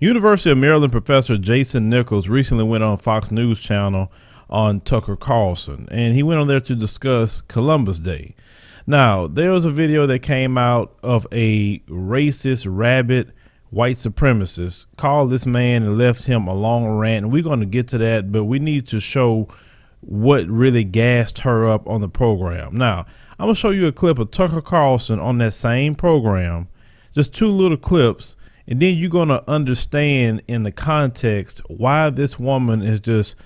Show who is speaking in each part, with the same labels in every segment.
Speaker 1: University of Maryland professor Jason Nichols recently went on Fox News channel on Tucker Carlson, and he went on there to discuss Columbus Day. Now, there was a video that came out of a racist, rabid white supremacist called this man and left him a long rant, and we're going to get to that, but we need to show what really gassed her up on the program. Now, I'm going to show you a clip of Tucker Carlson on that same program, just two little clips, and then you're going to understand in the context why this woman is just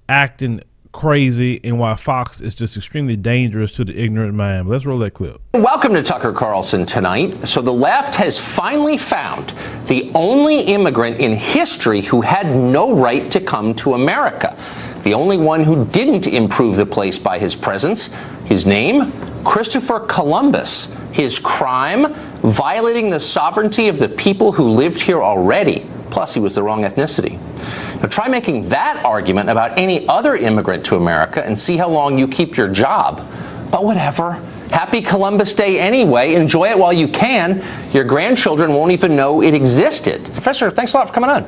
Speaker 1: acting crazy and why Fox is just extremely dangerous to the ignorant mind. Let's roll that clip.
Speaker 2: Welcome to Tucker Carlson tonight. So the left has finally found the only immigrant in history who had no right to come to America. The only one who didn't improve the place by his presence. His name? Christopher Columbus. His crime? Violating the sovereignty of the people who lived here already. Plus, he was the wrong ethnicity. Now, try making that argument about any other immigrant to America and see how long you keep your job. But whatever. Happy Columbus Day anyway. Enjoy it while you can. Your grandchildren won't even know it existed. Professor, thanks a lot for coming on.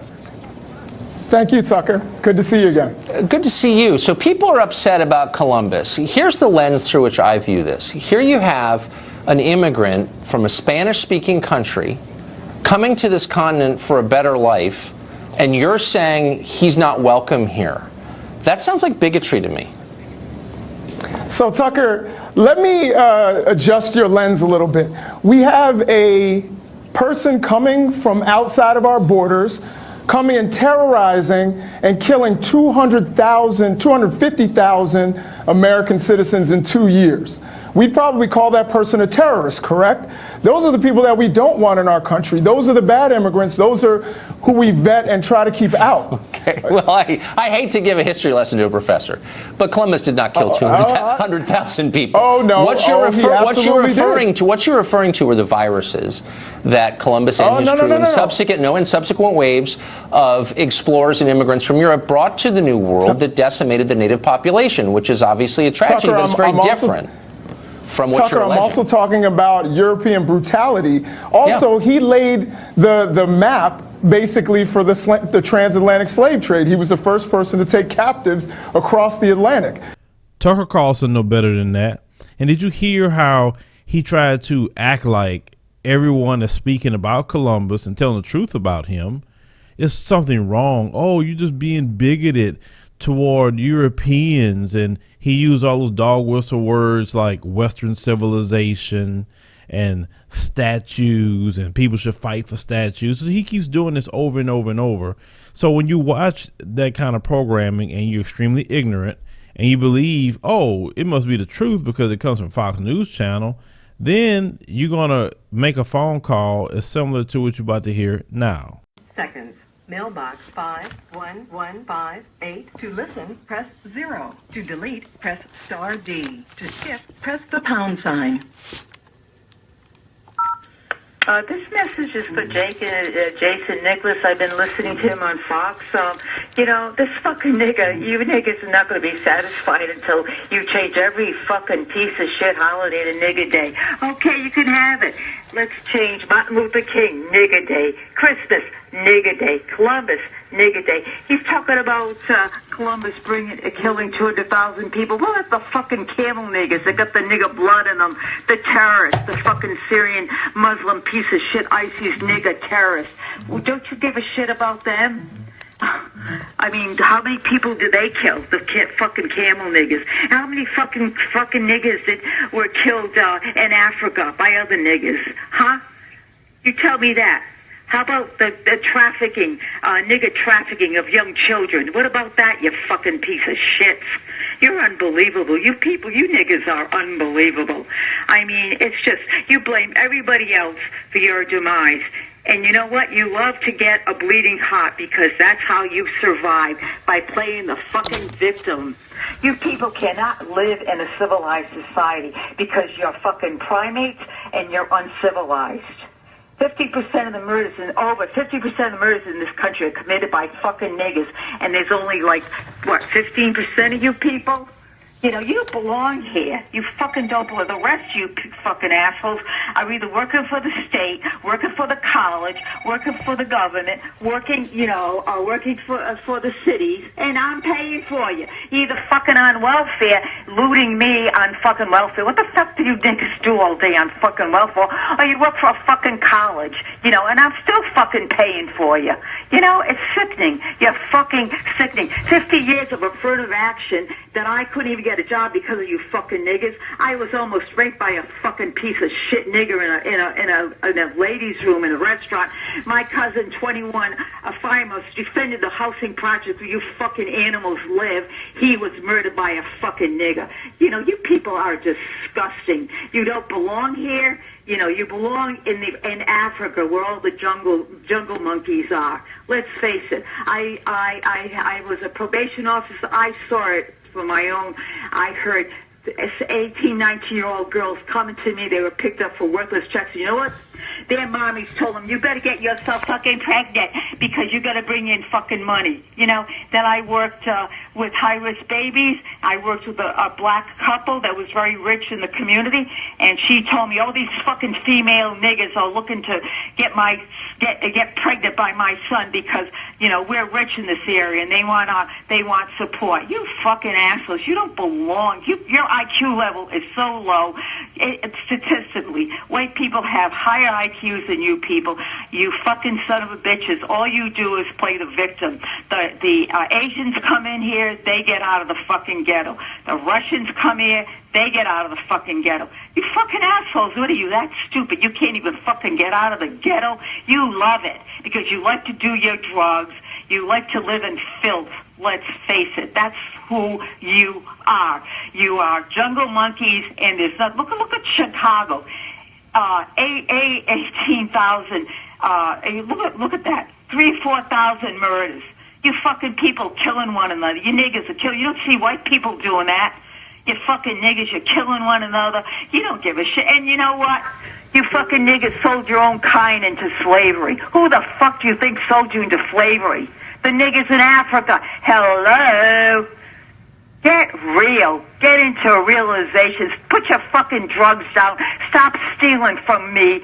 Speaker 3: Thank you, Tucker. Good to see you again.
Speaker 2: Good to see you. So people are upset about Columbus. Here's the lens through which I view this. Here you have an immigrant from a Spanish-speaking country coming to this continent for a better life, and you're saying he's not welcome here. That sounds like bigotry to me.
Speaker 3: So, Tucker, let me adjust your lens a little bit. We have a person coming from outside of our borders, coming and terrorizing and killing 250,000 American citizens in 2 years. We'd probably call that person a terrorist, correct? Those are the people that we don't want in our country. Those are the bad immigrants. Those are who we vet and try to keep out.
Speaker 2: Okay. Well, I hate to give a history lesson to a professor, but Columbus did not kill 200,000 people.
Speaker 3: Oh, no.
Speaker 2: What you're referring to are the viruses that Columbus and his crew in subsequent waves of explorers and immigrants from Europe brought to the New World that decimated the native population, which is obviously a tragedy, but it's very different from what you're alleging.
Speaker 3: I'm also talking about European brutality. Also, he laid the map basically for the transatlantic slave trade. He was the first person to take captives across the Atlantic.
Speaker 1: Tucker Carlson know better than that. And did you hear how he tried to act like everyone that's speaking about Columbus and telling the truth about him is something wrong? Oh, you're just being bigoted toward Europeans, and he used all those dog whistle words like Western civilization and statues, and people should fight for statues. So he keeps doing this over and over and over. So when you watch that kind of programming and you're extremely ignorant and you believe, oh, it must be the truth because it comes from Fox News Channel, then you're gonna make a phone call as similar to what you're about to hear now.
Speaker 4: Seconds. Mailbox 51158. To listen, press 0. To delete, press star D. To skip, press the pound sign.
Speaker 5: This message is for Jason Nichols. I've been listening to him on Fox. This fucking nigga, you niggas are not going to be satisfied until you change every fucking piece of shit holiday to nigga day. Okay, you can have it. Let's change Martin Luther King, nigga day. Christmas, nigga day. Columbus, nigga day. He's talking about Columbus killing 200,000 people. Well, that's the fucking camel niggas. They got the nigga blood in them. The terrorists, the fucking Syrian Muslim piece of shit, ISIS nigga terrorists. Well, don't you give a shit about them? I mean, how many people did they kill? The fucking camel niggas. How many fucking niggas were killed in Africa by other niggas? Huh? You tell me that. How about the trafficking, nigga trafficking of young children? What about that, you fucking piece of shit? You're unbelievable. You people, you niggas are unbelievable. I mean, it's just, you blame everybody else for your demise. And you know what? You love to get a bleeding heart because that's how you survive, by playing the fucking victim. You people cannot live in a civilized society because you're fucking primates and you're uncivilized. 50% of the murders, over 50% of the murders in this country are committed by fucking niggas, and there's only 15% of you people? You know, you don't belong here. You fucking don't belong. The rest of you fucking assholes are either working for the state, working for the college, working for the government, working, you know, or working for the cities, and I'm paying for you. You're either fucking on welfare, looting me on fucking welfare. What the fuck do you niggas do all day on fucking welfare? Or you work for a fucking college, you know, and I'm still fucking paying for you. You know, it's sickening. You're fucking sickening. 50 years of affirmative action that I couldn't even get a job because of you fucking niggas. I was almost raped by a fucking piece of shit nigger in a ladies' room in a restaurant. My cousin, 21, a fireman, defended the housing project where you fucking animals live. He was murdered by a fucking nigger. You know, you people are disgusting. You don't belong here. You know, you belong in Africa where all the jungle monkeys are. Let's face it. I was a probation officer. I saw it for my own. I heard 18, 19-year-old girls coming to me. They were picked up for worthless checks. You know what? Their mommies told them, you better get yourself fucking pregnant because you got to bring in fucking money. You know, then I worked with high-risk babies. I worked with a black couple that was very rich in the community, and she told me, all these fucking female niggas are looking to get pregnant by my son because, you know, we're rich in this area and they want support. You fucking assholes. You don't belong. Your IQ level is so low. Statistically, white people have higher IQs than you people. You fucking son of a bitches. All you do is play the victim. The Asians come in here, they get out of the fucking ghetto. The Russians come here, they get out of the fucking ghetto. You fucking assholes, what are you, that stupid? You can't even fucking get out of the ghetto? You love it because you like to do your drugs. You like to live in filth. Let's face it. That's who you are. You are jungle monkeys, and there's not. Look at Chicago. 18,000. Look at that. 4,000 murders. You fucking people killing one another. You niggas are killing. You don't see white people doing that. You fucking niggas, you're killing one another. You don't give a shit. And you know what? You fucking niggas sold your own kind into slavery. Who the fuck do you think sold you into slavery? The niggas in Africa. Hello? Get real. Get into realizations. Put your fucking drugs down. Stop stealing from me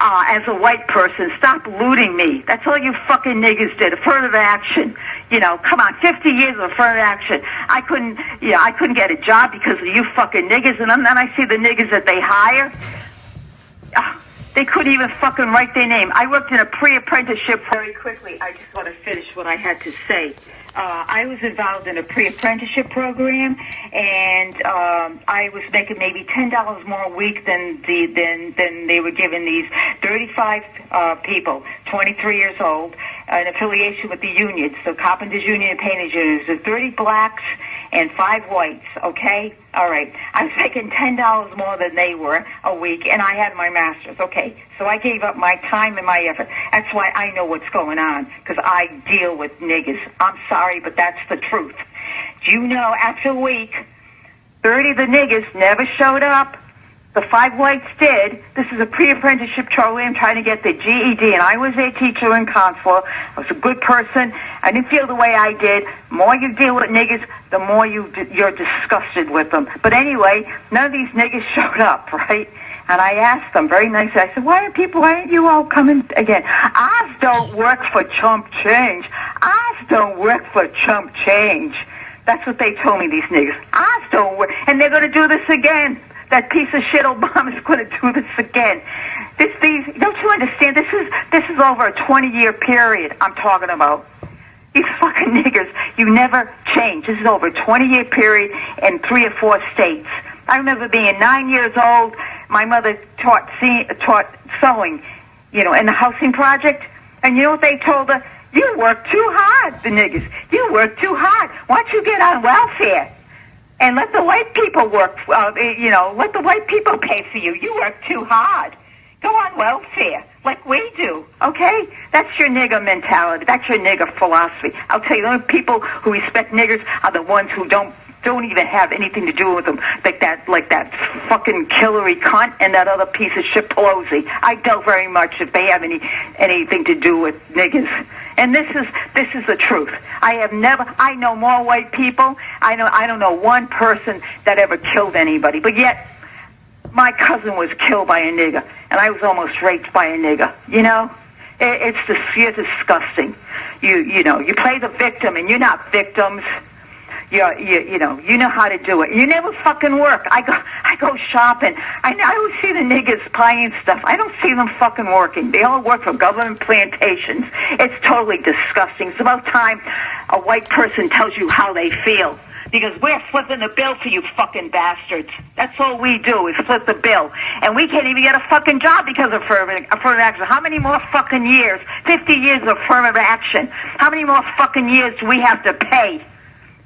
Speaker 5: as a white person. Stop looting me. That's all you fucking niggas did. Affirmative action. You know, come on, 50 years of affirmative action. I couldn't get a job because of you fucking niggas. And then I see the niggas that they hire. They couldn't even fucking write their name. I worked in a pre-apprenticeship. Very quickly, I just want to finish what I had to say. I was involved in a pre-apprenticeship program, and I was making maybe $10 more a week than they were giving these 35 people, 23 years old, an affiliation with the unions, so Carpenters Union and Painters Union. There's 30 blacks and 5 whites, okay? All right. I was making $10 more than they were a week, and I had my master's, okay? So I gave up my time and my effort. That's why I know what's going on, because I deal with niggas. I'm sorry, but that's the truth. Do you know, after a week, 30 of the niggas never showed up. The 5 whites did. This is a pre-apprenticeship program trying to get the GED, and I was a teacher in Consul. I was a good person. I didn't feel the way I did. The more you deal with niggas, the more you're disgusted with them. But anyway, none of these niggas showed up, right? And I asked them very nicely, I said, why aren't you all coming again? Ours don't work for chump change. Ours don't work for chump change. That's what they told me, these niggas. Ours don't work. And they're going to do this again. That piece of shit Obama's going to do this again. Don't you understand? This is over a 20-year period I'm talking about. These fucking niggers, you never change. This is over a 20-year period in 3 or 4 states. I remember being 9 years old. My mother taught sewing, you know, in the housing project. And you know what they told her? You work too hard, the niggers. You work too hard. Why don't you get on welfare? And let the white people work, let the white people pay for you. You work too hard. Go on welfare, like we do, okay? That's your nigger mentality. That's your nigger philosophy. I'll tell you, the only people who respect niggers are the ones who don't even have anything to do with them, like that fucking Hillary cunt and that other piece of shit Pelosi. I doubt very much if they have anything to do with niggers. And this is the truth. I know more white people. I don't know one person that ever killed anybody. But yet, my cousin was killed by a nigger, and I was almost raped by a nigger. You know, you're disgusting. You know, you play the victim, and you're not victims. You know how to do it. You never fucking work. I go shopping. I always see the niggas buying stuff. I don't see them fucking working. They all work for government plantations. It's totally disgusting. It's about time a white person tells you how they feel. Because we're flipping the bill for you fucking bastards. That's all we do is flip the bill. And we can't even get a fucking job because of affirmative action. How many more fucking years? 50 years of affirmative action. How many more fucking years do we have to pay?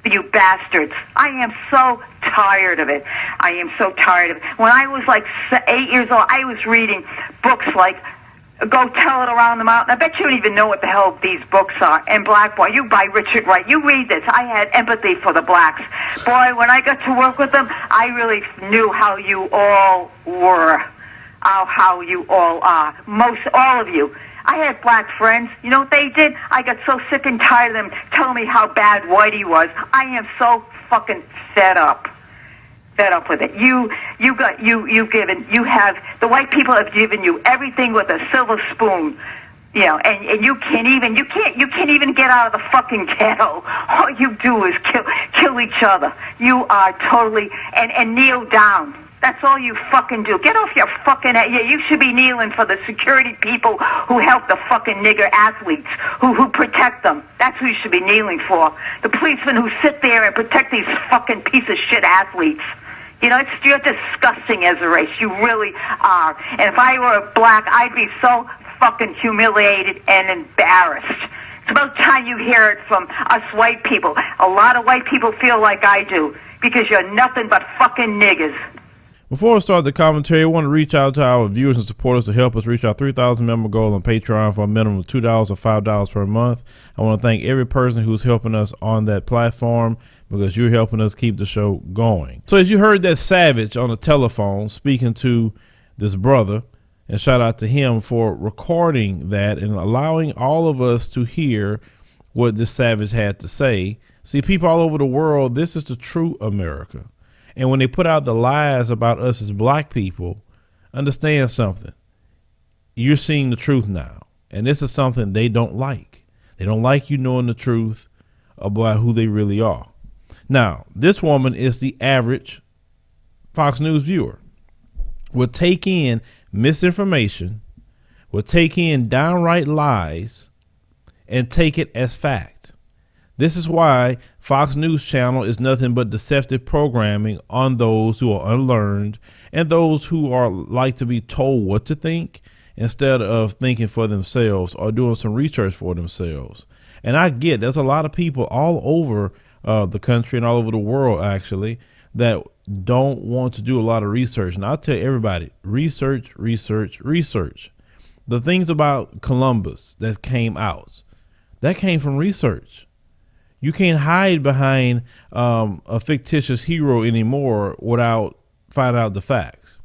Speaker 5: You bastards. I am so tired of it. I am so tired of it. When I was like 8 years old, I was reading books like Go Tell It Around the Mountain. I bet you don't even know what the hell these books are. And Black Boy, you by Richard Wright. You read this. I had empathy for the blacks. Boy, when I got to work with them, I really knew how you all were. How you all are. All of you. I had black friends. You know what they did? I got so sick and tired of them telling me how bad Whitey was. I am so fucking fed up with it. The white people have given you everything with a silver spoon. You know, and you can't even get out of the fucking ghetto. All you do is kill each other. You are totally and kneel down. That's all you fucking do. Get off your fucking... Yeah, you should be kneeling for the security people who help the fucking nigger athletes, who protect them. That's who you should be kneeling for. The policemen who sit there and protect these fucking piece of shit athletes. You know, you're disgusting as a race. You really are. And if I were black, I'd be so fucking humiliated and embarrassed. It's about time you hear it from us white people. A lot of white people feel like I do, because you're nothing but fucking niggers.
Speaker 1: Before we start the commentary, I want to reach out to our viewers and supporters to help us reach our 3,000 member goal on Patreon for a minimum of $2 or $5 per month. I want to thank every person who's helping us on that platform, because you're helping us keep the show going. So as you heard that Savage on the telephone speaking to this brother, and shout out to him for recording that and allowing all of us to hear what this Savage had to say. See, people all over the world, this is the true America. And when they put out the lies about us as black people, understand something. You're seeing the truth now. And this is something they don't like. They don't like you knowing the truth about who they really are. Now, this woman is the average Fox News viewer. Will take in misinformation, will take in downright lies, and take it as fact. This is why Fox News Channel is nothing but deceptive programming on those who are unlearned and those who are like to be told what to think instead of thinking for themselves or doing some research for themselves. And I get there's a lot of people all over the country and all over the world, actually, that don't want to do a lot of research. And I'll tell everybody, research. The things about Columbus that came out, that came from research. You can't hide behind a fictitious hero anymore without finding out the facts.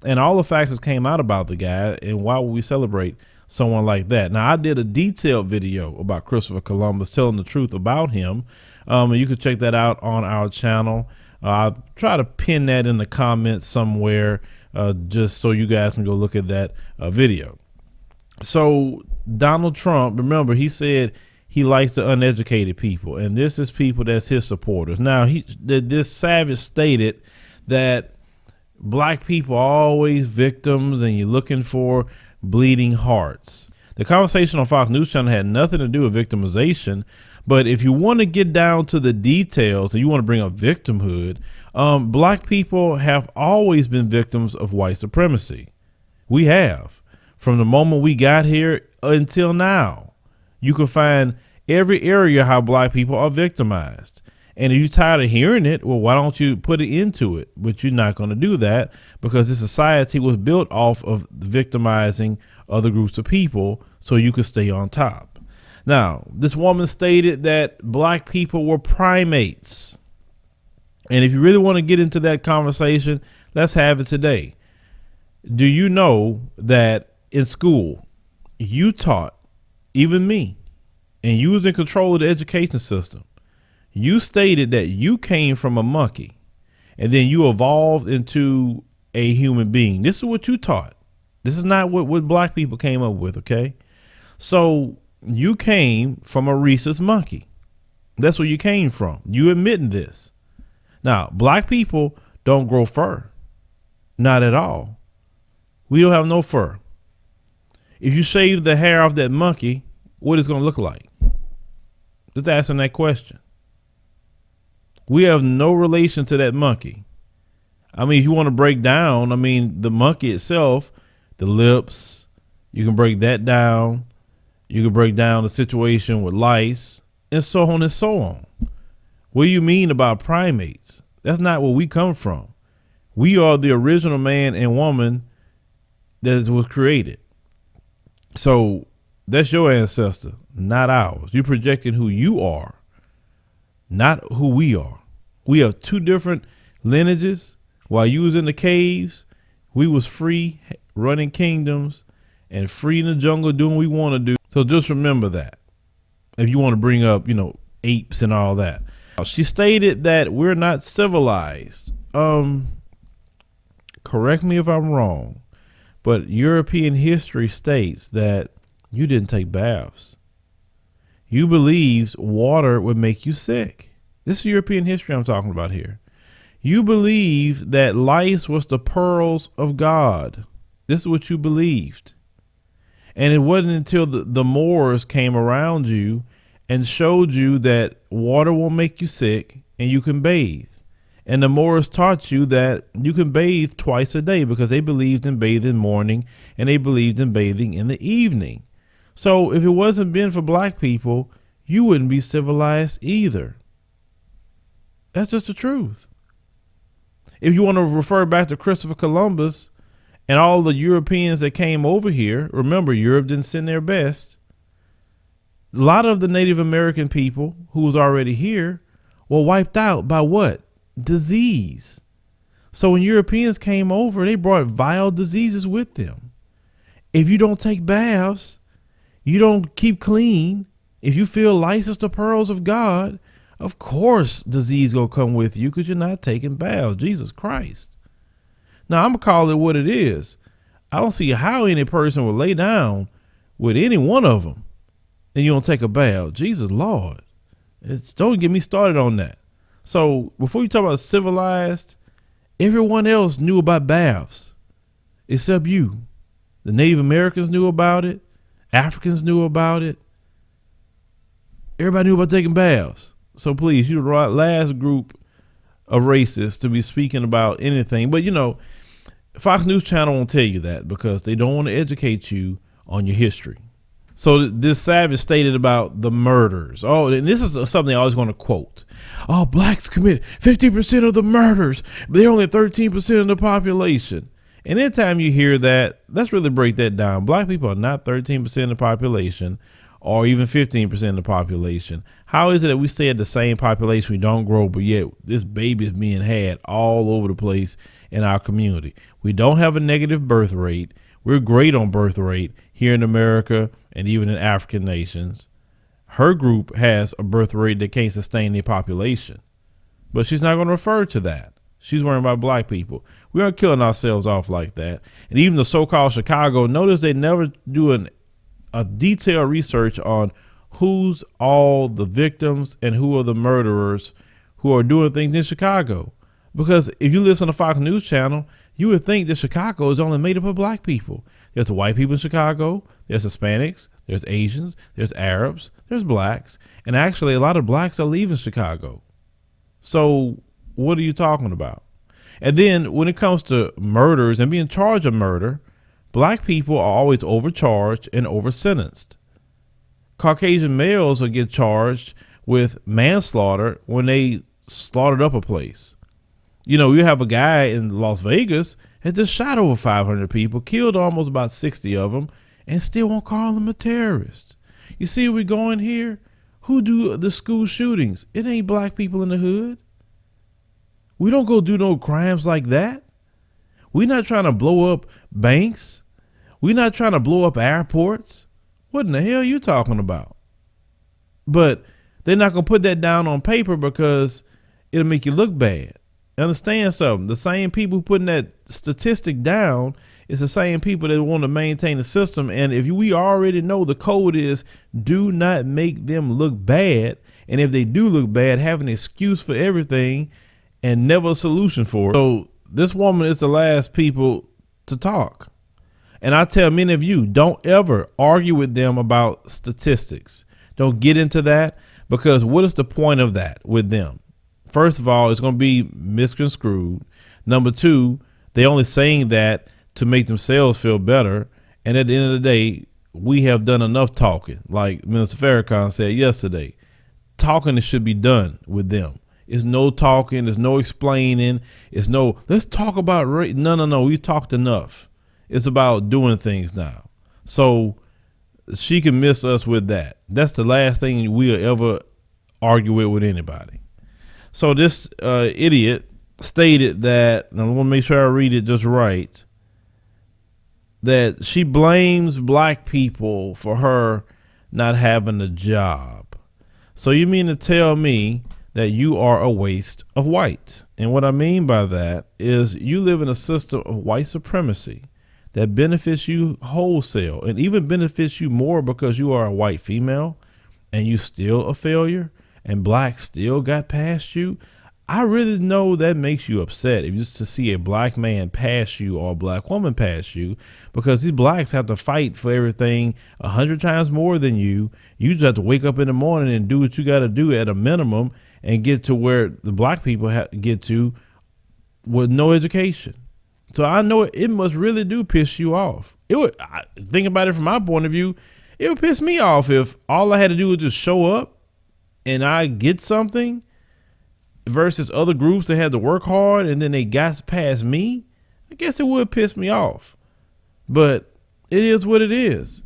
Speaker 1: And all the facts that came out about the guy, and why would we celebrate someone like that? Now, I did a detailed video about Christopher Columbus, telling the truth about him. And you can check that out on our channel. I'll try to pin that in the comments somewhere, just so you guys can go look at that video. So Donald Trump, remember, he said he likes the uneducated people, and this is people that's his supporters. Now, this Savage stated that black people are always victims and you're looking for bleeding hearts. The conversation on Fox News Channel had nothing to do with victimization, but if you want to get down to the details and you want to bring up victimhood, black people have always been victims of white supremacy. We have. From the moment we got here until now, you can find every area how black people are victimized. And if you're tired of hearing it, well, why don't you put it into it? But you're not going to do that, because this society was built off of victimizing other groups of people so you could stay on top. Now, this woman stated that black people were primates. And if you really want to get into that conversation, let's have it today. Do you know that in school, you taught, even me, and you was in control of the education system, you stated that you came from a monkey and then you evolved into a human being. This is what you taught. This is not what black people came up with. Okay. So you came from a rhesus monkey. That's where you came from. You admitting this. Now, black people don't grow fur. Not at all. We don't have no fur. If you shave the hair off that monkey, what is it going to look like? Just asking that question. We have no relation to that monkey. I mean, if you want to break down, I mean, the monkey itself, the lips, you can break that down. You can break down the situation with lice and so on and so on. What do you mean about primates? That's not where we come from. We are the original man and woman that was created. So that's your ancestor, not ours. You're projecting who you are, not who we are. We have two different lineages. While you was in the caves, we was free, running kingdoms and free in the jungle doing what we want to do. So just remember that if you want to bring up, apes and all that. She stated that we're not civilized. Correct me if I'm wrong, but European history states that you didn't take baths. You believed water would make you sick. This is European history I'm talking about here. You believed that lice was the pearls of God. This is what you believed. And it wasn't until the Moors came around you and showed you that water will make you sick and you can bathe. And the Moors taught you that you can bathe twice a day because they believed in bathing morning and they believed in bathing in the evening. So if it wasn't been for black people, you wouldn't be civilized either. That's just the truth. If you want to refer back to Christopher Columbus and all the Europeans that came over here, remember, Europe didn't send their best. A lot of the Native American people who was already here were wiped out by what? Disease. So when Europeans came over, they brought vile diseases with them. If you don't take baths, you don't keep clean, if you feel lice is the pearls of God, of course disease gonna come with you because you're not taking baths. Jesus Christ. Now I'm gonna call it what it is. I don't see how any person would lay down with any one of them and you don't take a bath. Jesus Lord. Don't get me started on that. So before you talk about civilized, everyone else knew about baths except you. The Native Americans knew about it. Africans knew about it. Everybody knew about taking baths. So please, you're the last group of racists to be speaking about anything. But Fox News Channel won't tell you that because they don't want to educate you on your history. So this Savage stated about the murders. Oh, and this is something I always want to quote. Oh, blacks commit 50% of the murders, but they're only 13% of the population. And anytime you hear that, let's really break that down. Black people are not 13% of the population or even 15% of the population. How is it that we stay at the same population, we don't grow, but yet this baby is being had all over the place in our community? We don't have a negative birth rate. We're great on birth rate here in America and even in African nations. Her group has a birth rate that can't sustain their population, but she's not going to refer to that. She's worrying about black people. We aren't killing ourselves off like that. And even the so-called Chicago, notice they never do a detailed research on who's all the victims and who are the murderers who are doing things in Chicago. Because if you listen to Fox News Channel, you would think that Chicago is only made up of black people. There's white people in Chicago, there's Hispanics, there's Asians, there's Arabs, there's blacks, and actually a lot of blacks are leaving Chicago. So what are you talking about? And then when it comes to murders and being charged of murder, black people are always overcharged and oversentenced. Caucasian males will get charged with manslaughter when they slaughtered up a place. You have a guy in Las Vegas that just shot over 500 people, killed almost about 60 of them, and still won't call him a terrorist. You see where we're going here? Who do the school shootings? It ain't black people in the hood. We don't go do no crimes like that. We're not trying to blow up banks. We're not trying to blow up airports. What in the hell are you talking about? But they're not going to put that down on paper because it'll make you look bad. Understand something? The same people putting that statistic down is the same people that want to maintain the system. And if we already know the code is do not make them look bad. And if they do look bad, have an excuse for everything and never a solution for it. So this woman is the last people to talk. And I tell many of you, don't ever argue with them about statistics. Don't get into that, because what is the point of that with them? First of all, it's going to be misconstrued. Number two, they only saying that to make themselves feel better. And at the end of the day, we have done enough talking. Like Minister Farrakhan said yesterday, talking should be done with them. It's no talking. There's no explaining. It's no, let's talk about race. No. We talked enough. It's about doing things now. So she can miss us with that. That's the last thing we'll ever argue with anybody. So this idiot stated that, and I want to make sure I read it just right, that she blames black people for her not having a job. So you mean to tell me that you are a waste of white? And what I mean by that is you live in a system of white supremacy that benefits you wholesale and even benefits you more because you are a white female and you still a failure and black still got past you. I really know that makes you upset if just to see a black man pass you or a black woman pass you, because these blacks have to fight for everything 100 times more than you. You just have to wake up in the morning and do what you got to do at a minimum and get to where the black people get to with no education. So I know it must really do piss you off. Think about it from my point of view. It would piss me off if all I had to do was just show up and I get something versus other groups that had to work hard and then they got past me. I guess it would piss me off, but it is what it is.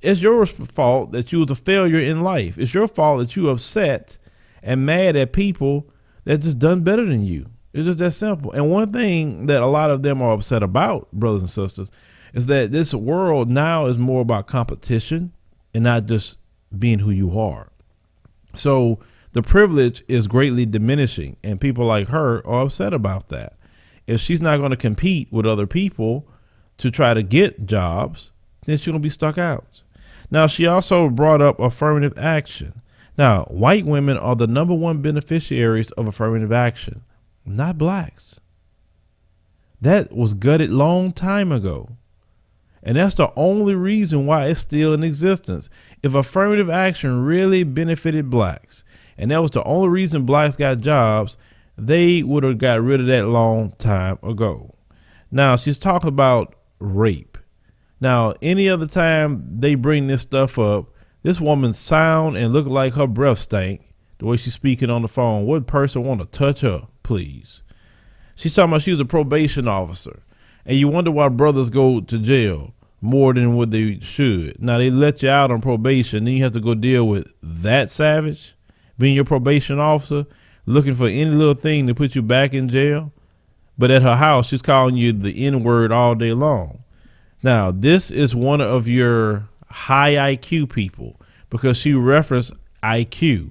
Speaker 1: It's your fault that you was a failure in life. It's your fault that you upset and mad at people that just done better than you. It's just that simple. And one thing that a lot of them are upset about, brothers and sisters, is that this world now is more about competition and not just being who you are. So the privilege is greatly diminishing, and people like her are upset about that. If she's not going to compete with other people to try to get jobs, then she's going to be stuck out. Now, she also brought up affirmative action. Now, white women are the #1 beneficiaries of affirmative action, not blacks. That was gutted long time ago. And that's the only reason why it's still in existence. If affirmative action really benefited blacks, and that was the only reason blacks got jobs, they would have got rid of that long time ago. Now, she's talking about rape. Now, any other time they bring this stuff up, this woman sound and look like her breath stank the way she's speaking on the phone. What person want to touch her, please? She's talking about she was a probation officer. And you wonder why brothers go to jail more than what they should. Now, they let you out on probation. Then you have to go deal with that savage being your probation officer, looking for any little thing to put you back in jail. But at her house, she's calling you the N-word all day long. Now, this is one of your high IQ people because she referenced IQ.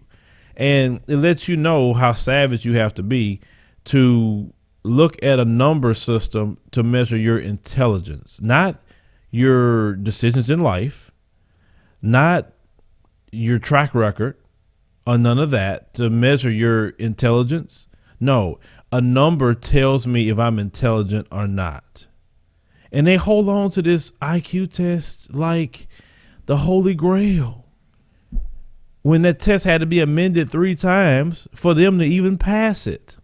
Speaker 1: And it lets you know how savage you have to be to look at a number system to measure your intelligence, not your decisions in life, not your track record, or none of that to measure your intelligence. No, a number tells me if I'm intelligent or not. And they hold on to this IQ test like the Holy Grail, when that test had to be amended 3 times for them to even pass it.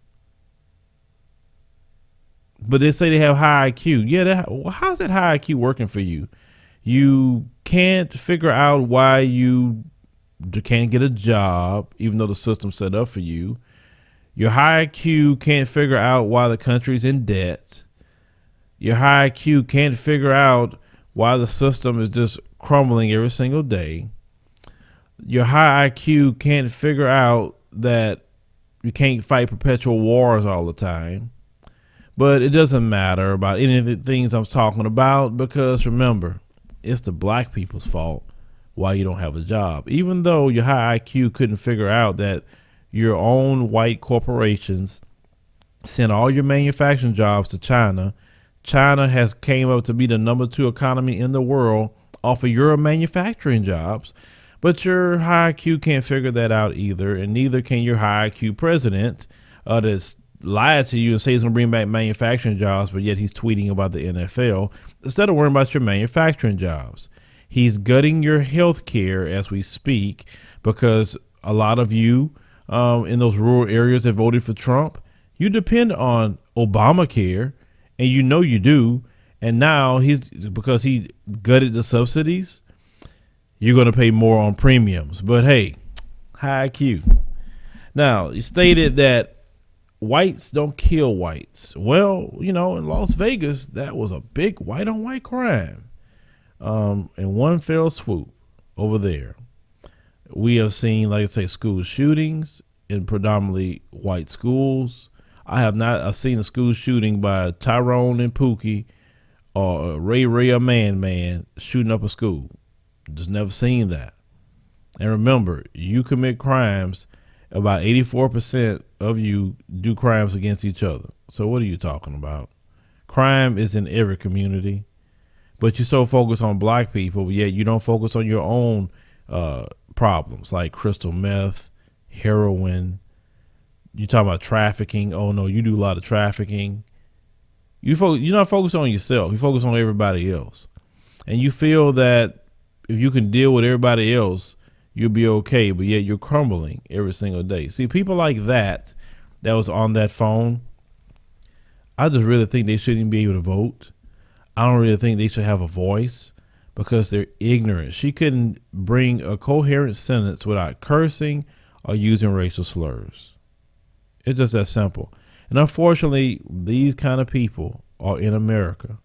Speaker 1: But they say they have high IQ. Yeah, how's that high IQ working for you? You can't figure out why you can't get a job, even though the system's set up for you. Your high IQ can't figure out why the country's in debt. Your high IQ can't figure out why the system is just crumbling every single day. Your high IQ can't figure out that you can't fight perpetual wars all the time. But it doesn't matter about any of the things I'm talking about, because remember, it's the black people's fault why you don't have a job, even though your high IQ couldn't figure out that your own white corporations send all your manufacturing jobs to China. China has came up to be the #2 economy in the world off of your manufacturing jobs, but your high IQ can't figure that out either, and neither can your high IQ president that's lied to you and say he's going to bring back manufacturing jobs, but yet he's tweeting about the NFL instead of worrying about your manufacturing jobs. He's gutting your health care as we speak, because a lot of you in those rural areas that voted for Trump, you depend on Obamacare, and you know you do. And now because he gutted the subsidies, you're going to pay more on premiums. But hey, high IQ. Now, he stated that whites don't kill whites. Well, you know, in Las Vegas, that was a big white on white crime. In one fell swoop over there. We have seen, like I say, school shootings in predominantly white schools. I've seen a school shooting by Tyrone and Pookie or Ray or Man shooting up a school. Just never seen that. And remember, you commit crimes, about 84% of you do crimes against each other. So what are you talking about? Crime is in every community, but you're so focused on black people, yet you don't focus on your own problems like crystal meth, heroin. You talk about trafficking. Oh no, you do a lot of trafficking. You're not focused on yourself. You focus on everybody else, and you feel that if you can deal with everybody else, you'll be okay. But yet you're crumbling every single day. See, people like that was on that phone, I just really think they shouldn't be able to vote. I don't really think they should have a voice because they're ignorant. She couldn't bring a coherent sentence without cursing or using racial slurs. It's just that simple. And unfortunately, these kind of people are in America.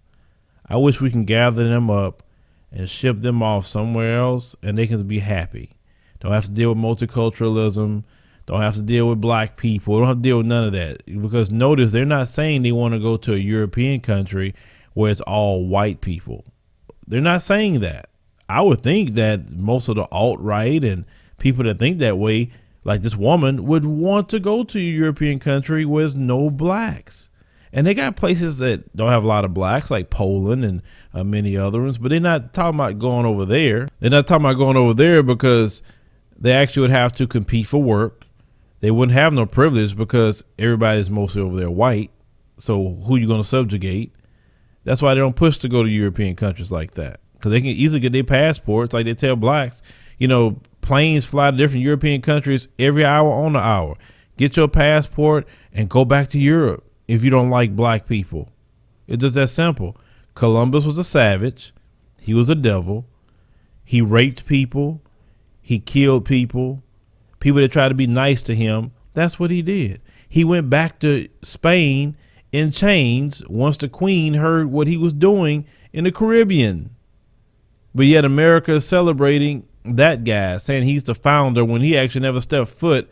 Speaker 1: I wish we can gather them up and ship them off somewhere else and they can be happy. Don't have to deal with multiculturalism. Don't have to deal with black people. Don't have to deal with none of that. Because notice, they're not saying they want to go to a European country where it's all white people. They're not saying that. I would think that most of the alt-right and people that think that way, like this woman, would want to go to a European country where there's no blacks. And they got places that don't have a lot of blacks, like Poland and many other ones, but they're not talking about going over there. They're not talking about going over there because they actually would have to compete for work. They wouldn't have no privilege because everybody's mostly over there white. So who you going to subjugate? That's why they don't push to go to European countries like that, because they can easily get their passports. Like they tell blacks, you know, planes fly to different European countries every hour on the hour. Get your passport and go back to Europe if you don't like black people. It's just that simple. Columbus was a savage. He was a devil. He raped people. He killed people. People that tried to be nice to him. That's what he did. He went back to Spain in chains once the Queen heard what he was doing in the Caribbean. But yet America is celebrating that guy, saying he's the founder when he actually never stepped foot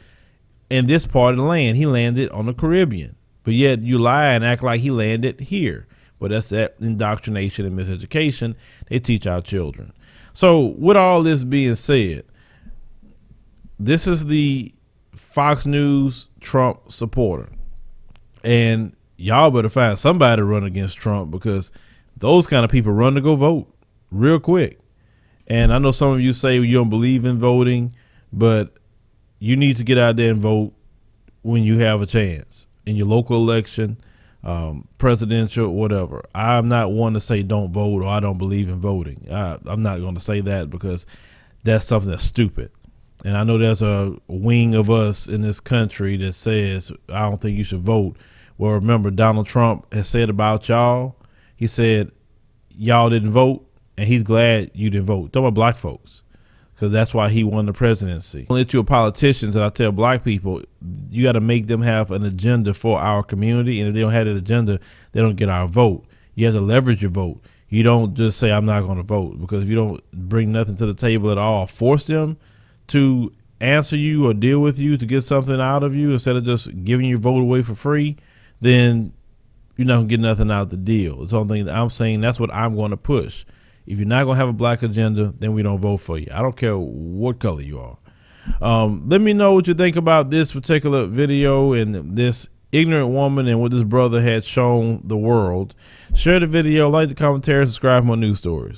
Speaker 1: in this part of the land. He landed on the Caribbean. But yet you lie and act like he landed here. But that's that indoctrination and miseducation they teach our children. So with all this being said, this is the Fox News Trump supporter. And y'all better find somebody to run against Trump, because those kind of people run to go vote real quick. And I know some of you say you don't believe in voting, but you need to get out there and vote when you have a chance in your local election, presidential, whatever. I'm not one to say don't vote or I don't believe in voting. I'm not going to say that, because that's something that's stupid. And I know there's a wing of us in this country that says, I don't think you should vote. Well, remember, Donald Trump has said about y'all, he said, y'all didn't vote, and he's glad you didn't vote. Talking about black folks, because that's why he won the presidency. Let you politicians, and I tell black people, you got to make them have an agenda for our community. And if they don't have that agenda, they don't get our vote. You have to leverage your vote. You don't just say, I'm not going to vote, because if you don't bring nothing to the table at all, force them to answer you or deal with you to get something out of you instead of just giving your vote away for free, then you're not going to get nothing out of the deal. It's the only thing that I'm saying. That's what I'm going to push. If you're not going to have a black agenda, then we don't vote for you. I don't care what color you are. Let me know what you think about this particular video and this ignorant woman and what this brother had shown the world. Share the video, like the commentary, subscribe for more news stories.